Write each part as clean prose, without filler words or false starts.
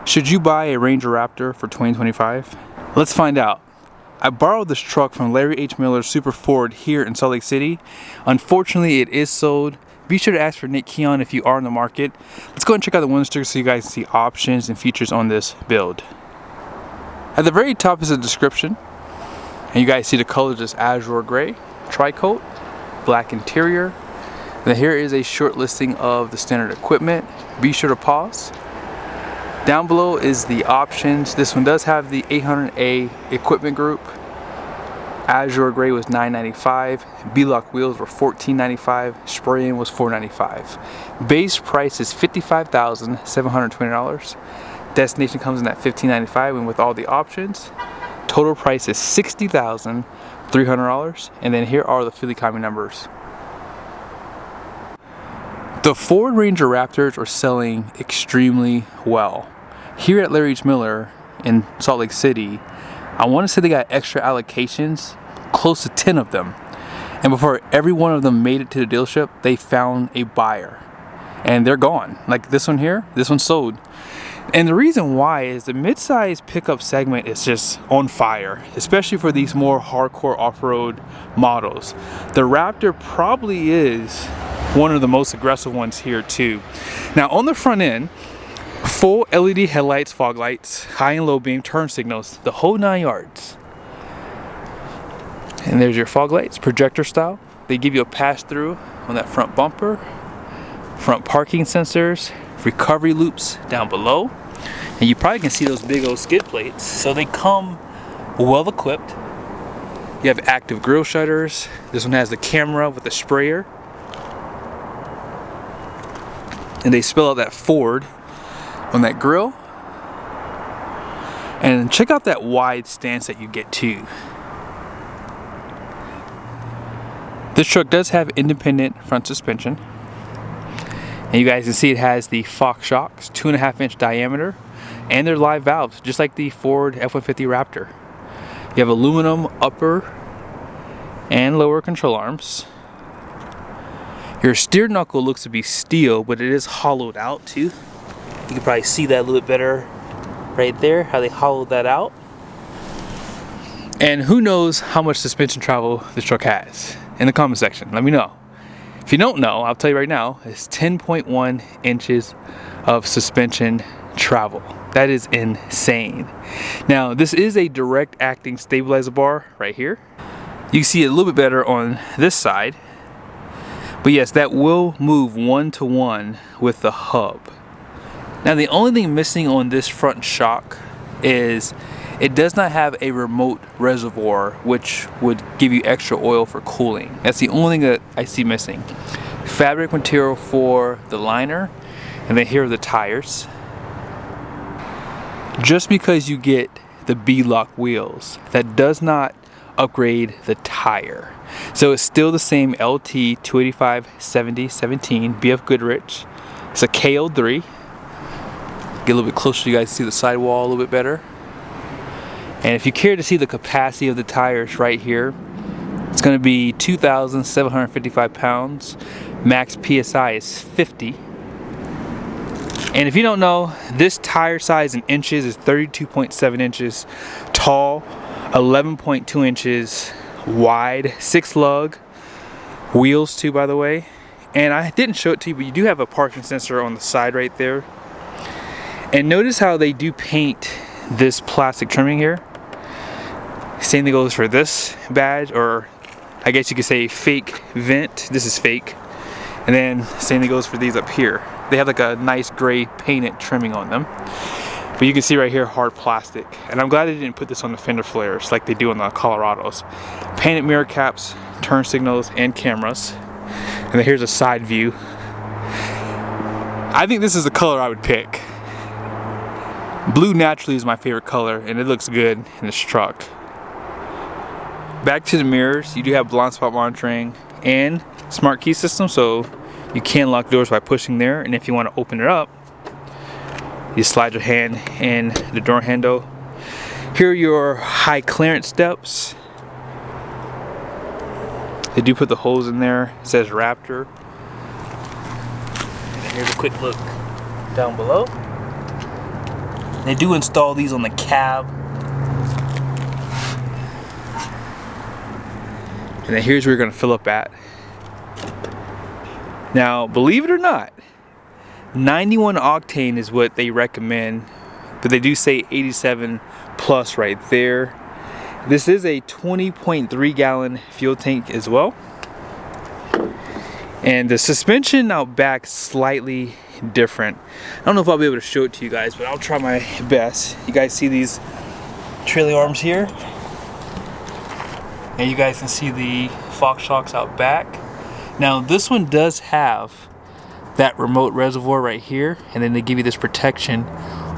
Should you buy a Ranger Raptor for 2025? Let's find out. I borrowed this truck from Larry H. Miller's Super Ford here in Salt Lake City. Unfortunately, it is sold. Be sure to ask for Nick Keon if you are in the market. Let's go and check out the window sticker so you guys can see options and features on this build. At the very top is a description. And you guys see the colors is azure gray, tri-coat, black interior. And then here is a short listing of the standard equipment. Be sure to pause. Down below is the options. This one does have the 800A equipment group. Azure gray was $9.95. B-lock wheels were $14.95. Spray-in was $4.95. Base price is $55,720. Destination comes in at $15.95, and with all the options, total price is $60,300. And then here are the Philly Commie numbers. The Ford Ranger Raptors are selling extremely well. Here at Larry H. Miller in Salt Lake City, I want to say they got extra allocations, close to 10 of them. And before every one of them made it to the dealership, they found a buyer. And they're gone. Like this one here, this one sold. And the reason why is the mid-size pickup segment is just on fire, especially for these more hardcore off-road models. The Raptor probably is one of the most aggressive ones here too. Now on the front end, full LED headlights, fog lights, high and low beam, turn signals, the whole 9 yards. And there's your fog lights, projector style. They give you a pass-through on that front bumper, front parking sensors, recovery loops down below. And you probably can see those big old skid plates. So they come well equipped. You have active grille shutters. This one has the camera with the sprayer. And they spell out that Ford on that grille. And check out that wide stance that you get too. This truck does have independent front suspension. And you guys can see it has the Fox shocks, 2.5-inch diameter, and they're live valves, just like the Ford F-150 Raptor. You have aluminum upper and lower control arms. Your steer knuckle looks to be steel, but it is hollowed out too. You can probably see that a little bit better right there, how they hollowed that out. And who knows how much suspension travel this truck has? In the comment section, let me know. If you don't know, I'll tell you right now, it's 10.1 inches of suspension travel. That is insane. Now, this is a direct acting stabilizer bar right here. You can see it a little bit better on this side. But yes, that will move 1-to-1 with the hub. Now, the only thing missing on this front shock is it does not have a remote reservoir, which would give you extra oil for cooling. That's the only thing that I see missing. Fabric material for the liner, and then here are the tires. Just because you get the B-lock wheels, that does not upgrade the tire. So it's still the same LT 285/70/17 BF Goodrich. It's a KO3. Get a little bit closer so you guys see the sidewall a little bit better. And if you care to see the capacity of the tires right here, it's going to be 2,755 pounds. Max PSI is 50. And if you don't know, this tire size in inches is 32.7 inches tall, 11.2 inches wide, 6 lug wheels too, by the way. And I didn't show it to you, but you do have a parking sensor on the side right there. And notice how they do paint this plastic trimming here. Same thing goes for this badge, or I guess you could say fake vent. This is fake. And then same thing goes for these up here. They have like a nice gray painted trimming on them. But you can see right here, hard plastic. And I'm glad they didn't put this on the fender flares like they do on the Colorados. Painted mirror caps, turn signals, and cameras. And then here's a side view. I think this is the color I would pick. Blue naturally is my favorite color, and it looks good in this truck. Back to the mirrors, you do have blind spot monitoring and smart key system, so you can lock doors by pushing there. And if you want to open it up, you slide your hand in the door handle. Here are your high clearance steps. They do put the holes in there. It says Raptor. And here's a quick look down below. They do install these on the cab. And then here's where you're gonna fill up at. Now, believe it or not, 91 octane is what they recommend, but they do say 87 plus right there. This is a 20.3 gallon fuel tank as well. And the suspension out back slightly different. I don't know if I'll be able to show it to you guys, but I'll try my best. You guys see these trailing arms here? And you guys can see the Fox shocks out back. Now this one does have that remote reservoir right here, and then they give you this protection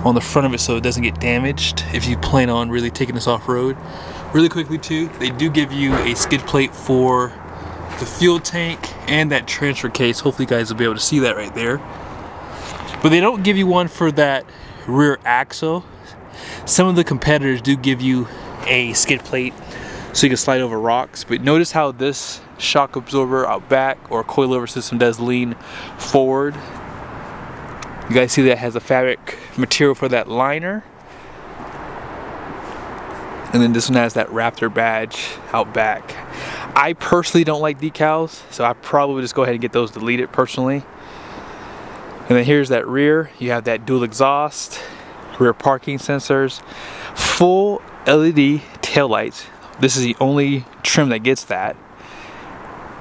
on the front of it so it doesn't get damaged if you plan on really taking this off-road. Really quickly too, they do give you a skid plate for the fuel tank and that transfer case. Hopefully you guys will be able to see that right there. But they don't give you one for that rear axle. Some of the competitors do give you a skid plate so you can slide over rocks. But notice how this shock absorber out back or coilover system does lean forward. You guys see that has a fabric material for that liner. And then this one has that Raptor badge out back. I personally don't like decals, so I probably would just go ahead and get those deleted personally. And then here's that rear. You have that dual exhaust, rear parking sensors, full LED taillights. This is the only trim that gets that.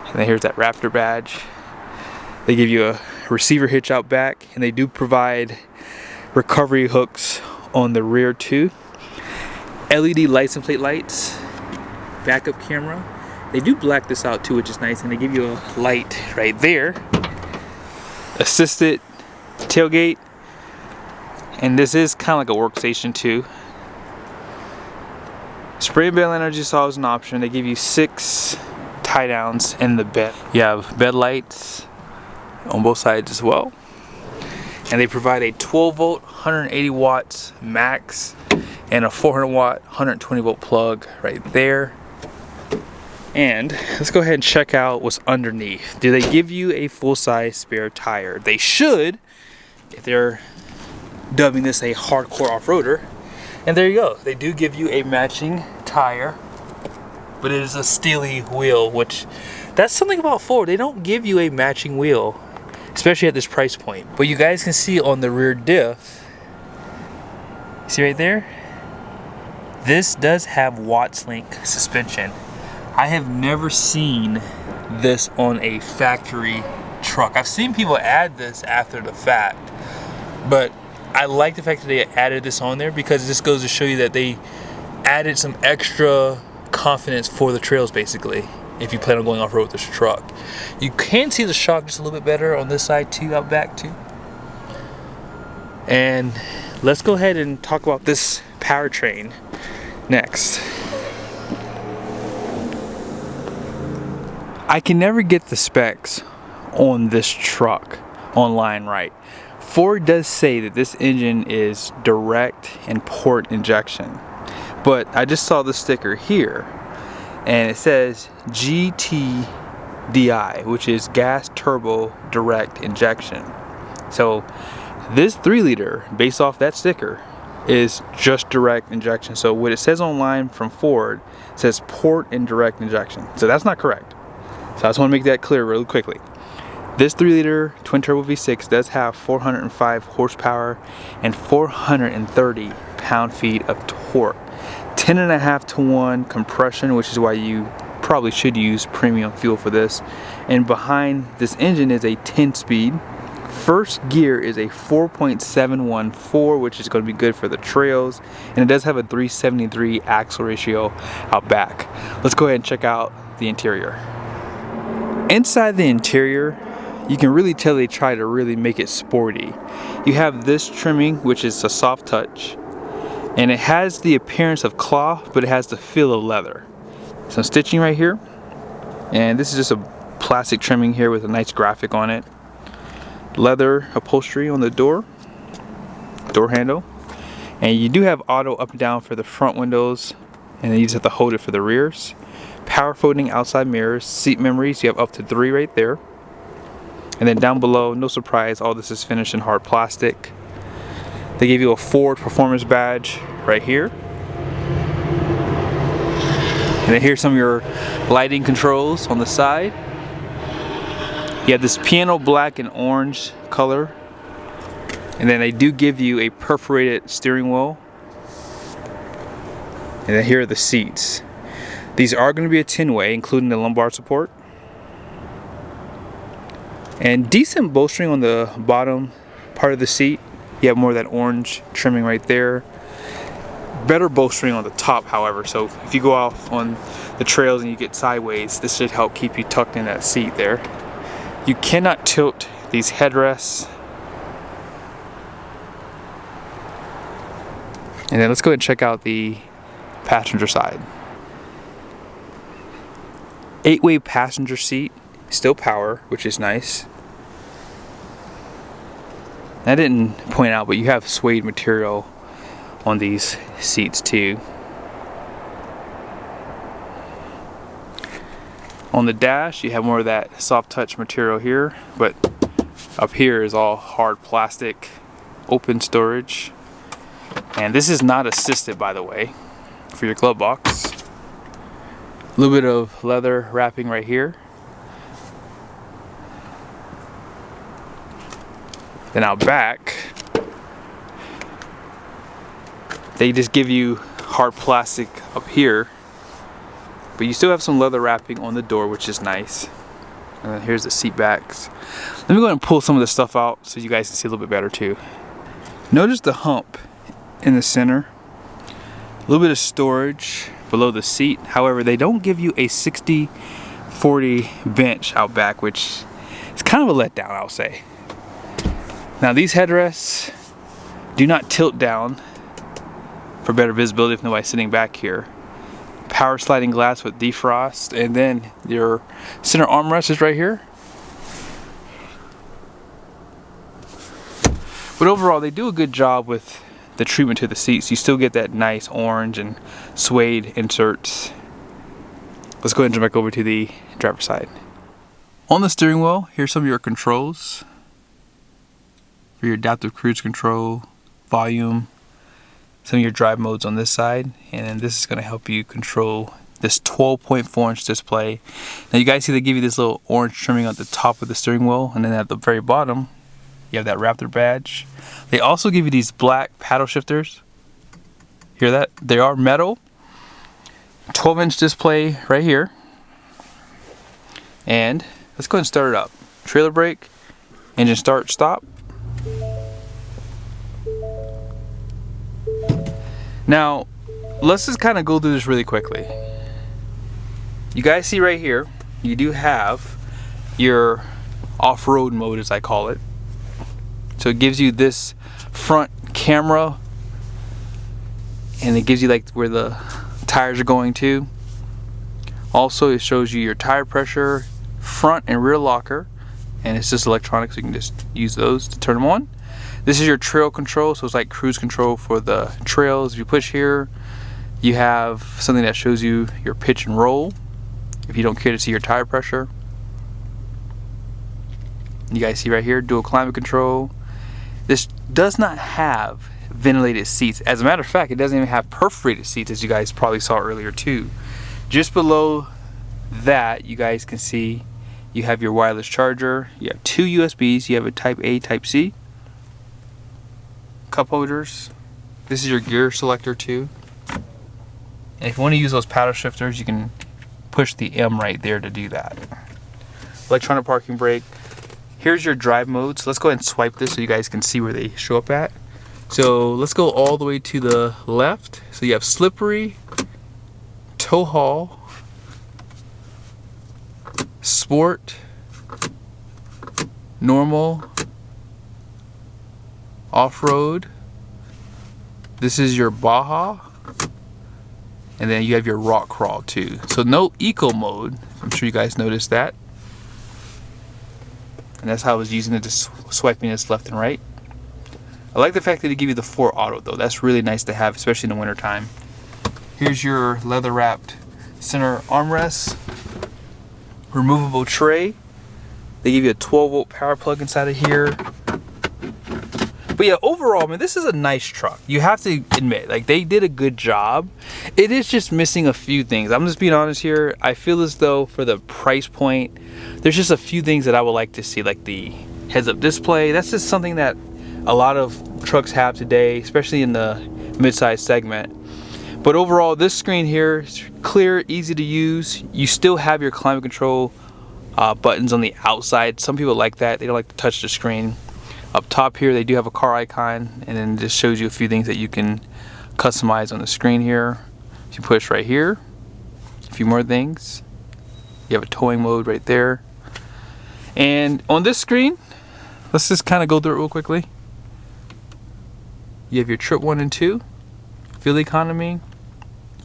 And then here's that Raptor badge. They give you a receiver hitch out back, and they do provide recovery hooks on the rear too. LED license plate lights, backup camera. They do black this out too, which is nice, and they give you a light right there. Assisted tailgate, and this is kind of like a workstation too. Spray bed energy saw is an option. They give you 6 tie downs in the bed. You have bed lights on both sides as well, and they provide a 12 volt 180 watts max and a 400 watt 120 volt plug right there. And let's go ahead and check out what's underneath. Do they give you a full-size spare tire? They should, if they're dubbing this a hardcore off-roader. And there you go. They do give you a matching tire, but it is a steely wheel, which that's something about Ford. They don't give you a matching wheel, especially at this price point. But you guys can see on the rear diff, see right there? This does have Watts Link suspension. I have never seen this on a factory truck. I've seen people add this after the fact, but I like the fact that they added this on there because this goes to show you that they added some extra confidence for the trails basically if you plan on going off-road with this truck. You can see the shock just a little bit better on this side too, out back too. And let's go ahead and talk about this powertrain next. I can never get the specs on this truck online right. Ford does say that this engine is direct and port injection, but I just saw the sticker here and it says GTDI, which is gas turbo direct injection. So this 3 liter, based off that sticker, is just direct injection. So what it says online from Ford says port and direct injection. So that's not correct. So I just want to make that clear really quickly. This 3 liter twin turbo V6 does have 405 horsepower and 430 pound-feet of torque. 10.5 to 1 compression, which is why you probably should use premium fuel for this. And behind this engine is a 10-speed. First gear is a 4.714, which is going to be good for the trails. And it does have a 373 axle ratio out back. Let's go ahead and check out the interior. Inside the interior, you can really tell they try to really make it sporty. You have this trimming, which is a soft touch, and it has the appearance of cloth, but it has the feel of leather. Some stitching right here, and this is just a plastic trimming here with a nice graphic on it. Leather upholstery on the door handle, and you do have auto up and down for the front windows, and then you just have to hold it for the rears. Power folding outside mirrors, seat memories, you have up to 3 right there. And then down below, no surprise, all this is finished in hard plastic. They give you a Ford Performance badge right here. And then here's some of your lighting controls on the side. You have this piano black and orange color. And then they do give you a perforated steering wheel. And then here are the seats. These are going to be a 10-way, including the lumbar support. And decent bolstering on the bottom part of the seat. You have more of that orange trimming right there. Better bolstering on the top, however. So if you go off on the trails and you get sideways, this should help keep you tucked in that seat there. You cannot tilt these headrests. And then let's go ahead and check out the passenger side. 8-way passenger seat, still power, which is nice. I didn't point out, but you have suede material on these seats too. On the dash, you have more of that soft touch material here, but up here is all hard plastic, open storage. And this is not assisted, by the way, for your glove box. A little bit of leather wrapping right here. Then out back, they just give you hard plastic up here, but you still have some leather wrapping on the door, which is nice. And then here's the seat backs. Let me go ahead and pull some of this stuff out so you guys can see a little bit better too. Notice the hump in the center. A little bit of storage below the seat. However, they don't give you a 60/40 bench out back, which is kind of a letdown, I'll say. Now these headrests do not tilt down for better visibility if nobody's sitting back here. Power sliding glass with defrost, and then your center armrest is right here. But overall, they do a good job with the treatment to the seats. You still get that nice orange and suede inserts. Let's go ahead and jump back over to the driver's side. On the steering wheel, here's some of your controls. For your adaptive cruise control, volume, some of your drive modes on this side, and then this is going to help you control this 12.4-inch display. Now you guys see they give you this little orange trimming at the top of the steering wheel, and then at the very bottom you have that Raptor badge. They also give you these black paddle shifters. Hear that? They are metal. 12-inch display right here. And let's go ahead and start it up. Trailer brake, engine start, stop. Now, let's just kind of go through this really quickly. You guys see right here, you do have your off-road mode, as I call it. So it gives you this front camera, and it gives you like where the tires are going to. Also, it shows you your tire pressure, front and rear locker, and it's just electronic, so you can just use those to turn them on. This is your trail control, so it's like cruise control for the trails. If you push here, you have something that shows you your pitch and roll if you don't care to see your tire pressure. You guys see right here, dual climate control. This does not have ventilated seats. As a matter of fact, it doesn't even have perforated seats, as you guys probably saw earlier too. Just below that, you guys can see you have your wireless charger. You have two USBs. You have a Type A, Type C. Cup holders. This is your gear selector too. And if you want to use those paddle shifters, you can push the M right there to do that. Electronic parking brake. Here's your drive modes. Let's go ahead and swipe this so you guys can see where they show up at. So let's go all the way to the left. So you have slippery, tow haul, sport, normal, off-road. This is your Baja, and then you have your rock crawl too. So no eco mode. I'm sure you guys noticed that. And that's how I was using it, just swiping this left and right. I like the fact that they give you the 4 auto though. That's really nice to have, especially in the winter time. Here's your leather wrapped center armrest, removable tray. They give you a 12-volt power plug inside of here. But But yeah, overall, man, this is a nice truck. You have to admit, like, they did a good job. It is just missing a few things. I'm just being honest here. I feel as though for the price point, there's just a few things that I would like to see, like the heads-up display. That's just something that a lot of trucks have today, especially in the mid-size segment. But overall, this screen here is clear, easy to use. You still have your climate control buttons on the outside. Some people like that. They don't like to touch the screen. Up top here, they do have a car icon, and then this shows you a few things that you can customize on the screen here. If you push right here, a few more things. You have a towing mode right there. And on this screen, let's just kind of go through it real quickly. You have your trip 1 and 2, fuel economy,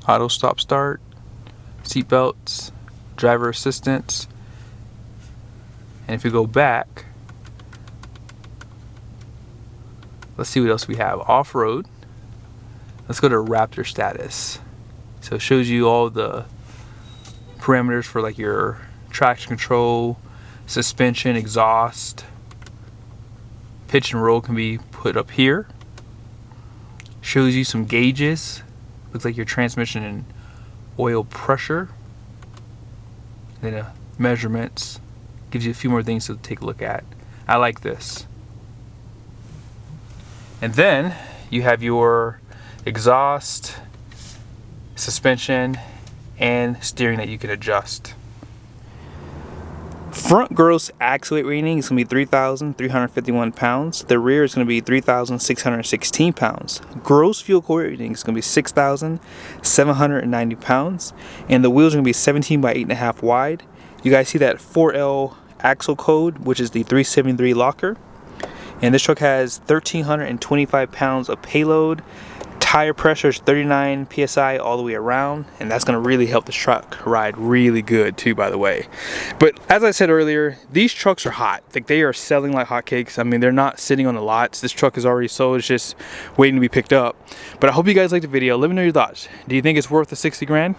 auto stop start, seat belts, driver assistance. And if you go back, let's see what else we have. Off-road. Let's go to Raptor status. So it shows you all the parameters for like your traction control, suspension, exhaust. Pitch and roll can be put up here. Shows you some gauges. Looks like your transmission and oil pressure. Then measurements. Gives you a few more things to take a look at. I like this. And then you have your exhaust, suspension, and steering that you can adjust. Front gross axle weight rating is going to be 3,351 pounds. The rear is going to be 3,616 pounds. Gross fuel core rating is going to be 6,790 pounds. And the wheels are going to be 17 by 8.5 wide. You guys see that 4L axle code, which is the 373 locker. And this truck has 1,325 pounds of payload. Tire pressure is 39 psi all the way around, and that's going to really help this truck ride really good too, by the way. But as I said earlier, these trucks are hot. Like, they are selling like hotcakes. I mean, they're not sitting on the lots. This truck is already sold. It's just waiting to be picked up. But I hope you guys liked the video. Let me know your thoughts. Do you think it's worth the 60 grand?